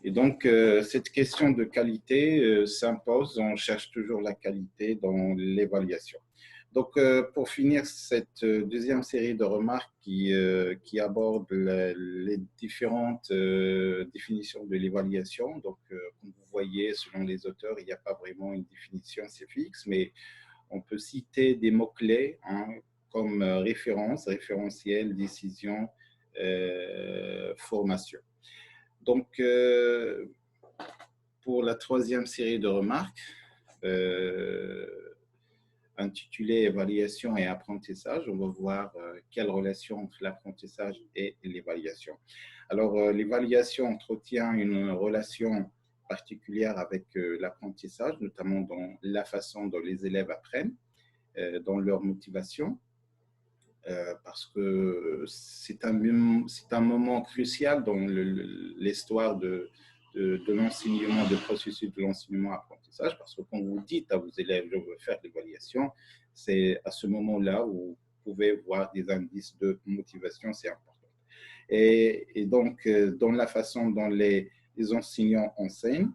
Et donc, cette question de qualité s'impose. On cherche toujours la qualité dans l'évaluation. Donc, pour finir cette deuxième série de remarques qui aborde les différentes définitions de l'évaluation. Donc, comme vous voyez, selon les auteurs, il n'y a pas vraiment une définition assez fixe, mais on peut citer des mots-clés comme référence, référentiel, décision, formation. Donc, pour la troisième série de remarques, intitulée Évaluation et apprentissage, on va voir quelle relation entre l'apprentissage et l'évaluation. Alors, l'évaluation entretient une relation particulière avec l'apprentissage, notamment dans la façon dont les élèves apprennent, dans leur motivation, parce que c'est un moment crucial dans l'histoire de l'enseignement, du processus de l'enseignement-apprentissage, parce que quand vous dites à vos élèves, je veux faire l'évaluation, c'est à ce moment-là où vous pouvez voir des indices de motivation, c'est important. Et donc, dans la façon dont les enseignants enseignent,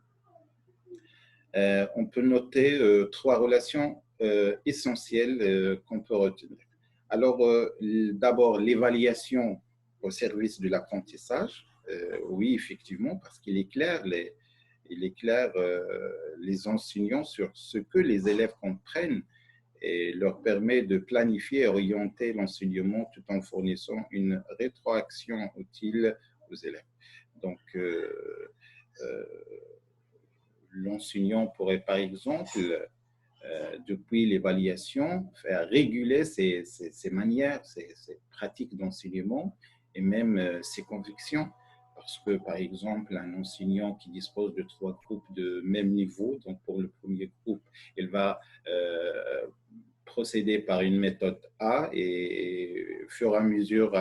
on peut noter trois relations essentielles qu'on peut retenir. Alors, d'abord, l'évaluation au service de l'apprentissage. Oui, effectivement, parce qu'il éclaire les enseignants sur ce que les élèves comprennent et leur permet de planifier et orienter l'enseignement tout en fournissant une rétroaction utile aux élèves. Donc, l'enseignant pourrait, par exemple, depuis l'évaluation, faire réguler ses manières, ses pratiques d'enseignement et même ses convictions. Parce que, par exemple, un enseignant qui dispose de 3 groupes de même niveau, donc pour le premier groupe, il va procéder par une méthode A et au fur et à mesure,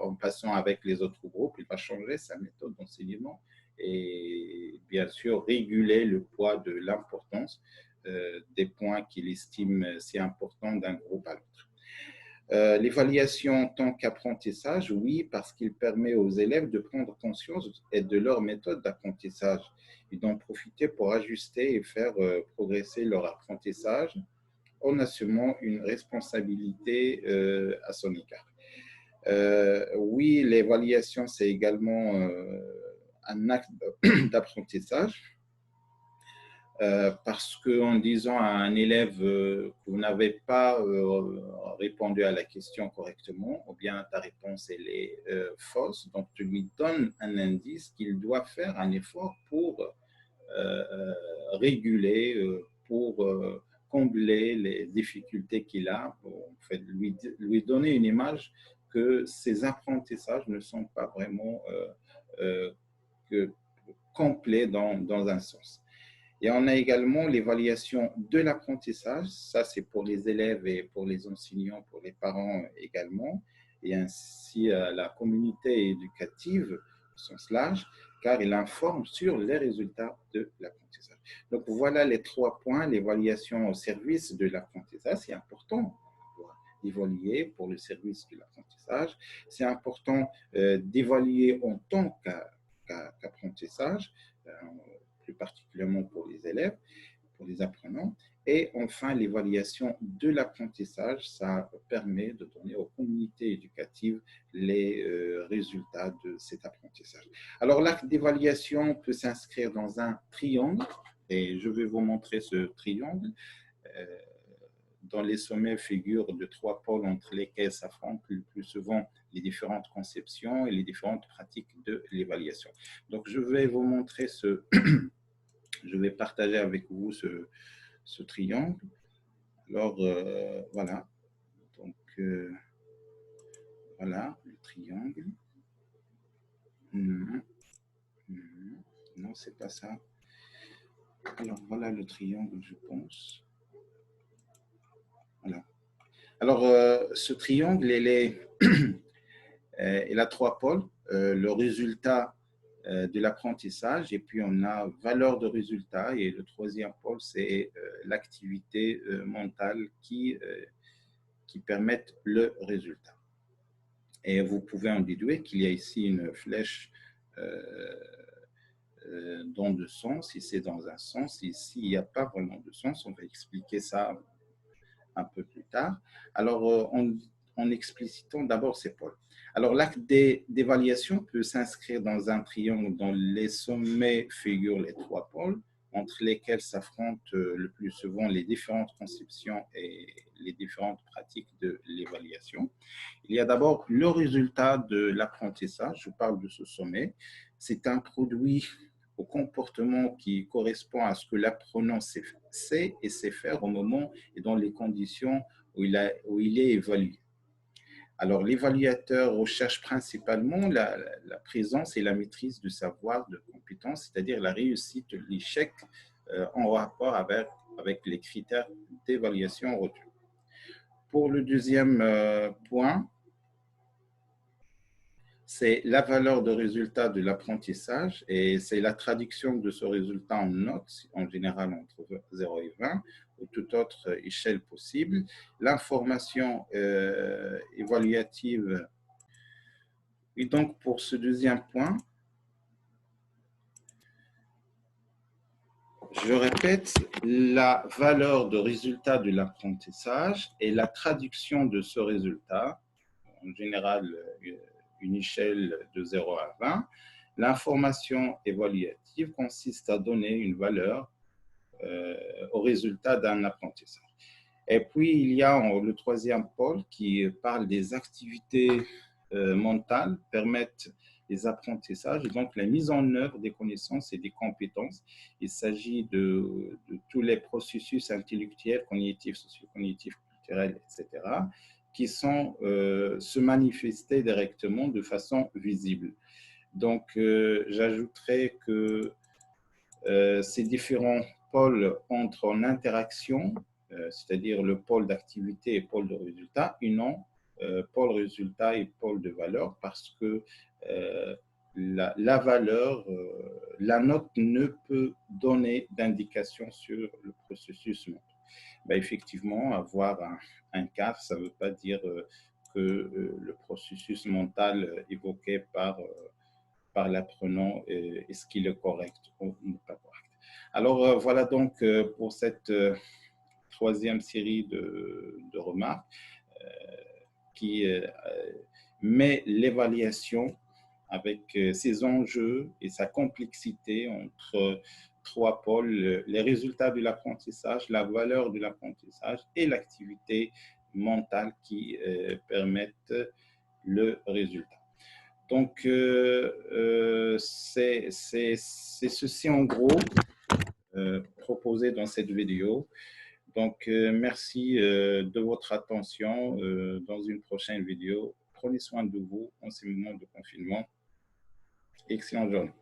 en passant avec les autres groupes, il va changer sa méthode d'enseignement et bien sûr réguler le poids de l'importance des points qu'il estime si importants d'un groupe à l'autre. L'évaluation en tant qu'apprentissage, oui, parce qu'il permet aux élèves de prendre conscience de leur méthode d'apprentissage et d'en profiter pour ajuster et faire progresser leur apprentissage en assumant une responsabilité à son égard. Oui, l'évaluation, c'est également un acte d'apprentissage. Parce qu'en disant à un élève que vous n'avez pas répondu à la question correctement, ou bien ta réponse elle est fausse, donc tu lui donnes un indice qu'il doit faire un effort pour réguler, pour combler les difficultés qu'il a, en fait, lui donner une image que ses apprentissages ne sont pas vraiment complets dans un sens. Et on a également l'évaluation de l'apprentissage. Ça, c'est pour les élèves et pour les enseignants, pour les parents également, et ainsi la communauté éducative au sens large, car il informe sur les résultats de l'apprentissage. Donc, voilà les 3 points. L'évaluation au service de l'apprentissage, c'est important d'évaluer pour le service de l'apprentissage. C'est important d'évaluer en tant qu'apprentissage, plus particulièrement pour les élèves, pour les apprenants. Et enfin, l'évaluation de l'apprentissage, ça permet de donner aux communautés éducatives les résultats de cet apprentissage. Alors, l'acte d'évaluation peut s'inscrire dans un triangle, et je vais vous montrer ce triangle. Dans les sommets figurent de 3 pôles entre lesquels s'affrontent le plus souvent les différentes conceptions et les différentes pratiques de l'évaluation. Donc, je vais vous montrer je vais partager avec vous ce triangle. Alors, voilà. Donc, voilà le triangle. Non, c'est pas ça. Alors, voilà le triangle, je pense. Voilà. Alors, ce triangle, il a 3 pôles. Le résultat de l'apprentissage, et puis on a valeur de résultat, et le troisième pôle, c'est l'activité mentale qui permettent le résultat. Et vous pouvez en déduire qu'il y a ici une flèche dans deux sens, si c'est dans un sens, et s'il n'y a pas vraiment de sens, on va expliquer ça un peu plus tard. Alors, en explicitant d'abord ces pôles. Alors, l'acte d'évaluation peut s'inscrire dans un triangle dont les sommets figurent les trois pôles, entre lesquels s'affrontent le plus souvent les différentes conceptions et les différentes pratiques de l'évaluation. Il y a d'abord le résultat de l'apprentissage. Je parle de ce sommet. C'est un produit au comportement qui correspond à ce que l'apprenant sait et sait faire au moment et dans les conditions où il est évalué. Alors, l'évaluateur recherche principalement la présence et la maîtrise du savoir, de compétences, c'est-à-dire la réussite, l'échec en rapport avec les critères d'évaluation retenus. Pour le deuxième point, c'est la valeur de résultat de l'apprentissage et c'est la traduction de ce résultat en notes, en général entre 0 et 20, ou toute autre échelle possible. L'information évaluative. Et donc, pour ce deuxième point, je répète, la valeur de résultat de l'apprentissage et la traduction de ce résultat, en général une échelle de 0 à 20. L'information évaluative consiste à donner une valeur au résultat d'un apprentissage. Et puis, il y a le troisième pôle qui parle des activités mentales, permettent les apprentissages, et donc la mise en œuvre des connaissances et des compétences. Il s'agit de tous les processus intellectuels, cognitifs, socio-cognitifs, culturels, etc., qui sont se manifester directement de façon visible. Donc, j'ajouterais que ces différents pôles entrent en interaction, c'est-à-dire le pôle d'activité et pôle de résultat, et non pôle résultat et pôle de valeur, parce que la valeur, la note ne peut donner d'indication sur le processus mental. Ben, effectivement, avoir un 4, ça ne veut pas dire que le processus mental évoqué par l'apprenant est-ce qu'il est correct ou pas correct. Alors, voilà donc pour cette troisième série de remarques qui met l'évaluation avec ses enjeux et sa complexité entre trois pôles, les résultats de l'apprentissage, la valeur de l'apprentissage et l'activité mentale qui permettent le résultat. Donc, c'est ceci en gros proposé dans cette vidéo. Donc, merci de votre attention. Dans une prochaine vidéo, prenez soin de vous en ces moments de confinement. Excellente journée.